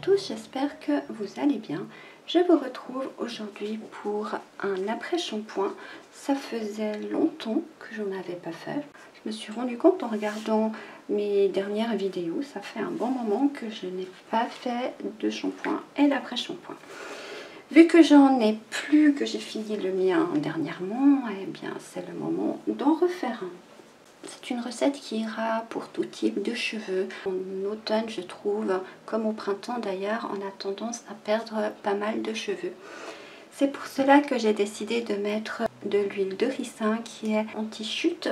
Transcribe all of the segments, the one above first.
tous, j'espère que vous allez bien. Je vous retrouve aujourd'hui pour un après-shampoing. Ça faisait longtemps que j'en avais pas fait. Je me suis rendu compte en regardant mes dernières vidéos, ça fait un bon moment que je n'ai pas fait de shampoing et d'après-shampoing. Vu que j'en ai plus, que j'ai fini le mien dernièrement, eh bien c'est le moment d'en refaire un. C'est une recette qui ira pour tout type de cheveux. En automne, je trouve, comme au printemps d'ailleurs, on a tendance à perdre pas mal de cheveux. C'est pour cela que j'ai décidé de mettre de l'huile de ricin qui est anti-chute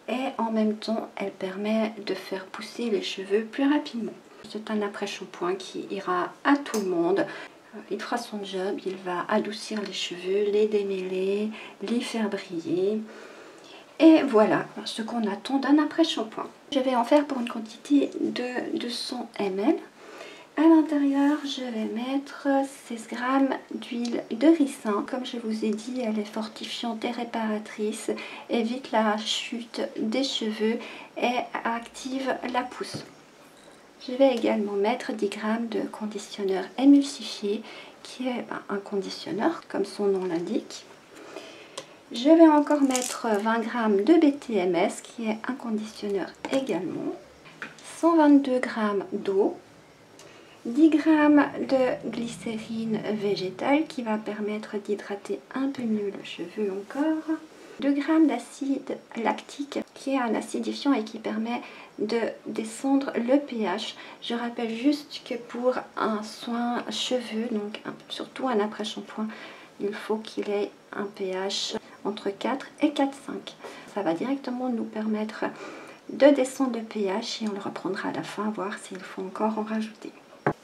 et en même temps, elle permet de faire pousser les cheveux plus rapidement. C'est un après-shampoing qui ira à tout le monde. Il fera son job, il va adoucir les cheveux, les démêler, les faire briller. Et voilà ce qu'on attend d'un après-shampoing. Je vais en faire pour une quantité de 200 ml. À l'intérieur, je vais mettre 16 g d'huile de ricin. Comme je vous ai dit, elle est fortifiante et réparatrice, évite la chute des cheveux et active la pousse. Je vais également mettre 10 g de conditionneur émulsifié, qui est un conditionneur, comme son nom l'indique. Je vais encore mettre 20 g de BTMS qui est un conditionneur également, 122 g d'eau, 10 g de glycérine végétale qui va permettre d'hydrater un peu mieux le cheveu encore, 2 g d'acide lactique qui est un acidifiant et qui permet de descendre le pH. Je rappelle juste que pour un soin cheveux, donc surtout un après-shampoing, il faut qu'il ait un pH entre 4 et 4,5. Ça va directement nous permettre de descendre le pH et on le reprendra à la fin, voir s'il faut encore en rajouter.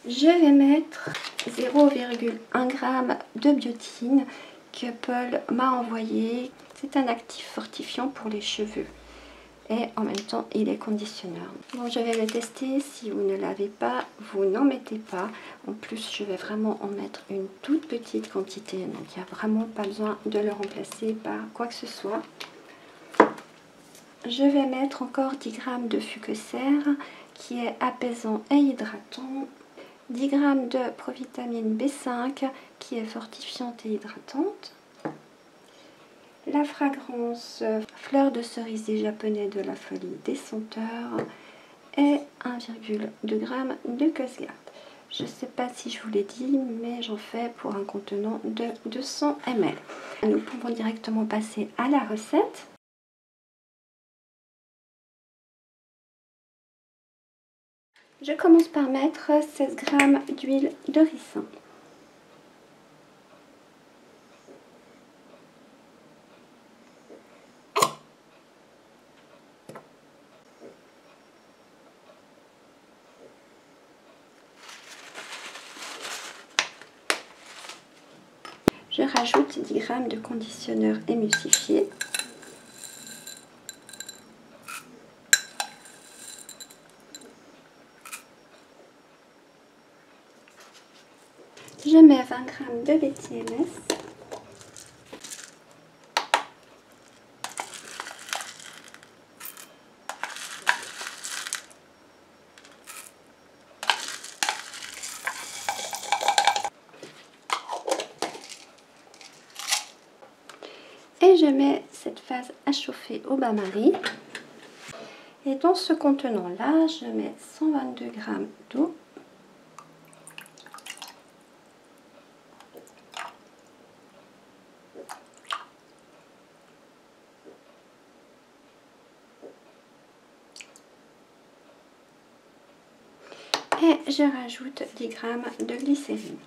Je vais mettre 0,1 g de biotine que Paul m'a envoyé. C'est un actif fortifiant pour les cheveux et en même temps il est conditionneur. Bon, je vais le tester. Si vous ne l'avez pas, vous n'en mettez pas. En plus, je vais vraiment en mettre une toute petite quantité, donc il n'y a vraiment pas besoin de le remplacer par quoi que ce soit. Je vais mettre encore 10 g de Fucoser qui est apaisant et hydratant, 10 g de provitamine B5 qui est fortifiante et hydratante, la fragrance fleur de cerisier japonais de la folie des senteurs et 1,2 g de Cosgard. Je ne sais pas si je vous l'ai dit, mais j'en fais pour un contenant de 200 ml. Nous pouvons directement passer à la recette. Je commence par mettre 16 g d'huile de ricin. Je rajoute 10 g de conditionneur émulsifié. Je mets 20 g de BTMS. Et je mets cette phase à chauffer au bain-marie. Et dans ce contenant-là, je mets 122 g d'eau. Et je rajoute 10 g de glycérine.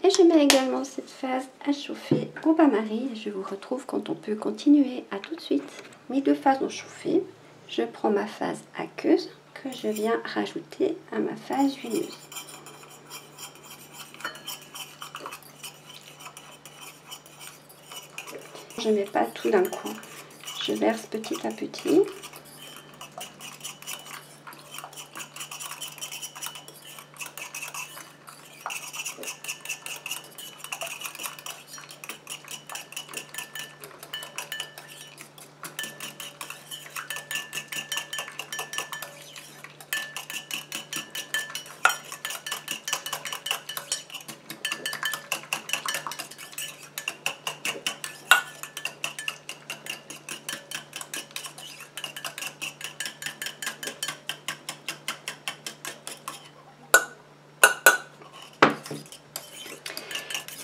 Et je mets également cette phase à chauffer au bain-marie. Je vous retrouve quand on peut continuer. À tout de suite. Mes deux phases ont chauffé. Je prends ma phase aqueuse que je viens rajouter à ma phase huileuse. Je ne mets pas tout d'un coup. Je verse petit à petit.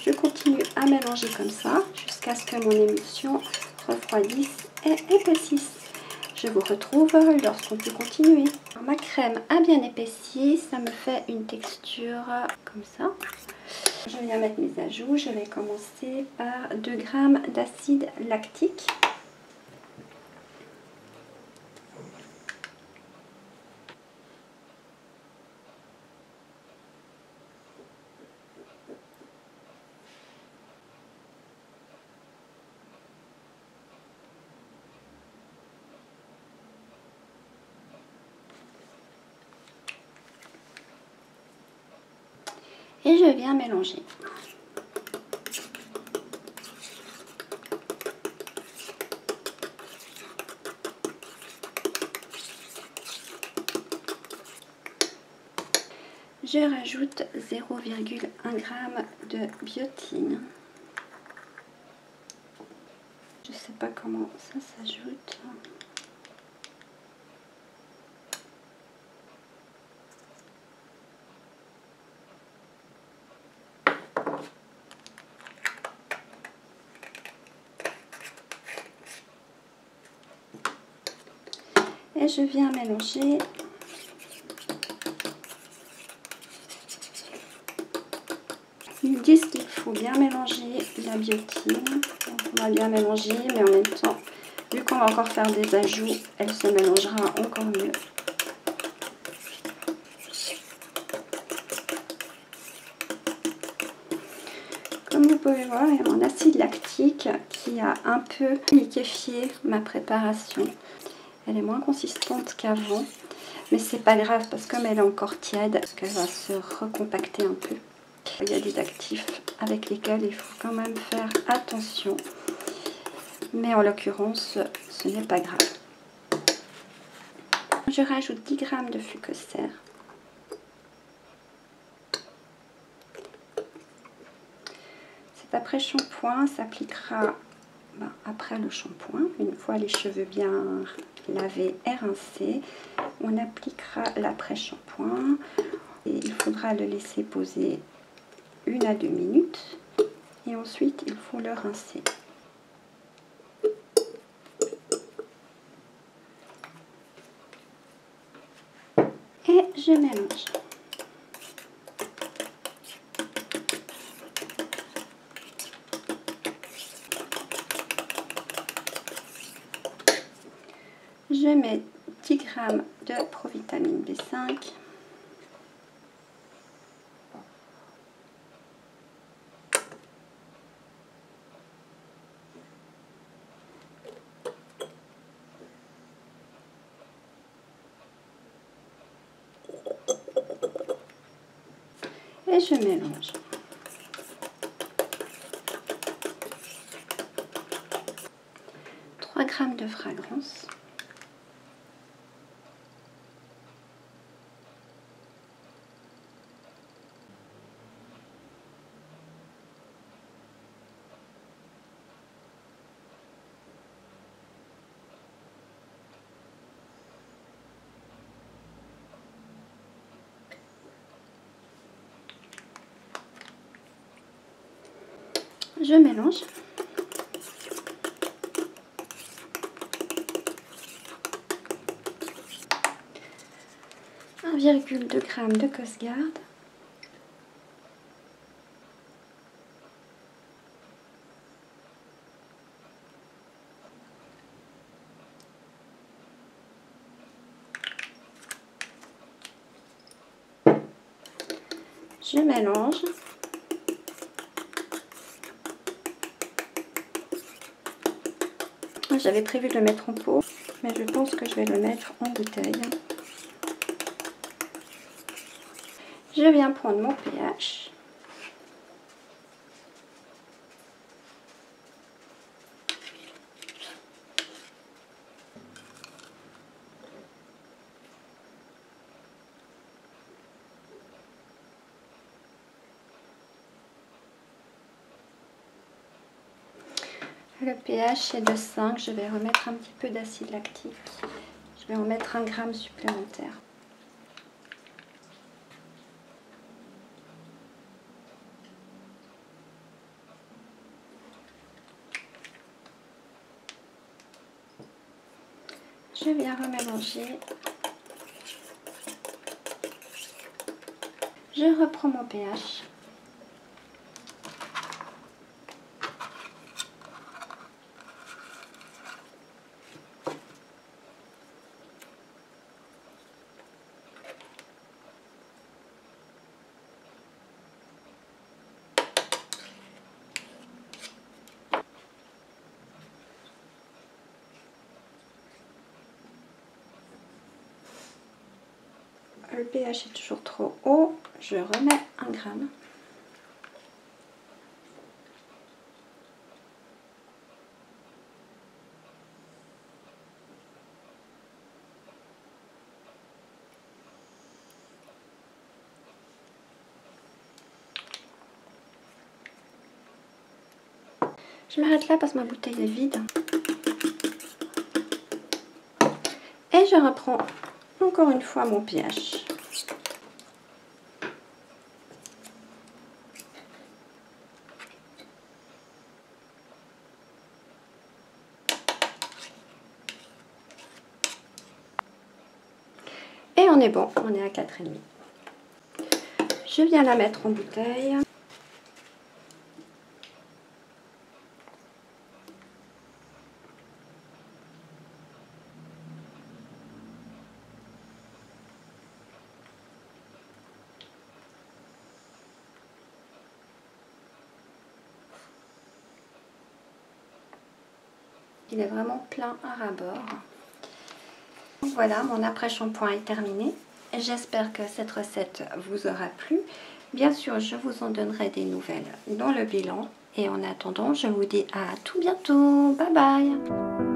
Je continue à mélanger comme ça jusqu'à ce que mon émulsion refroidisse et épaississe. Je vous retrouve lorsqu'on peut continuer. Alors, ma crème a bien épaissi, ça me fait une texture comme ça. Je viens mettre mes ajouts. Je vais commencer par 2 g d'acide lactique. Et je viens mélanger. Je rajoute 0,1 g de biotine. Je ne sais pas comment ça s'ajoute. Et je viens mélanger. Ils me disent qu'il faut bien mélanger la biotine. Donc on va bien mélanger, mais en même temps, vu qu'on va encore faire des ajouts, elle se mélangera encore mieux. Comme vous pouvez voir, il y a mon acide lactique qui a un peu liquéfié ma préparation. Elle est moins consistante qu'avant, mais c'est pas grave parce que comme elle est encore tiède, parce qu'elle va se recompacter un peu. Il y a des actifs avec lesquels il faut quand même faire attention, mais en l'occurrence, ce n'est pas grave. Je rajoute 10 g de Fucoser. Cet après-shampoing s'appliquera après le shampoing. Une fois les cheveux bien lavés et rincés, on appliquera l'après-shampoing. Il faudra le laisser poser 1 à 2 minutes et ensuite il faut le rincer. Et je mélange. Je mets 10 g de provitamine B5. Et je mélange. Trois grammes de fragrance. Je mélange. « 1,2 g de Cosgarde. Je mélange. J'avais prévu de le mettre en pot, mais je pense que je vais le mettre en bouteille. Je viens prendre mon pH. Le pH est de 5, je vais remettre un petit peu d'acide lactique. Je vais en mettre 1 gramme supplémentaire. Je viens remélanger. Je reprends mon pH. Le pH est toujours trop haut, je remets 1 gramme. Je m'arrête là parce que ma bouteille est vide. Et je reprends encore une fois mon pH. Et on est bon, on est à 4,5. Je viens la mettre en bouteille. Il est vraiment plein à ras-bord. Voilà, mon après-shampoing est terminé. J'espère que cette recette vous aura plu. Bien sûr, je vous en donnerai des nouvelles dans le bilan. Et en attendant, je vous dis à tout bientôt. Bye bye!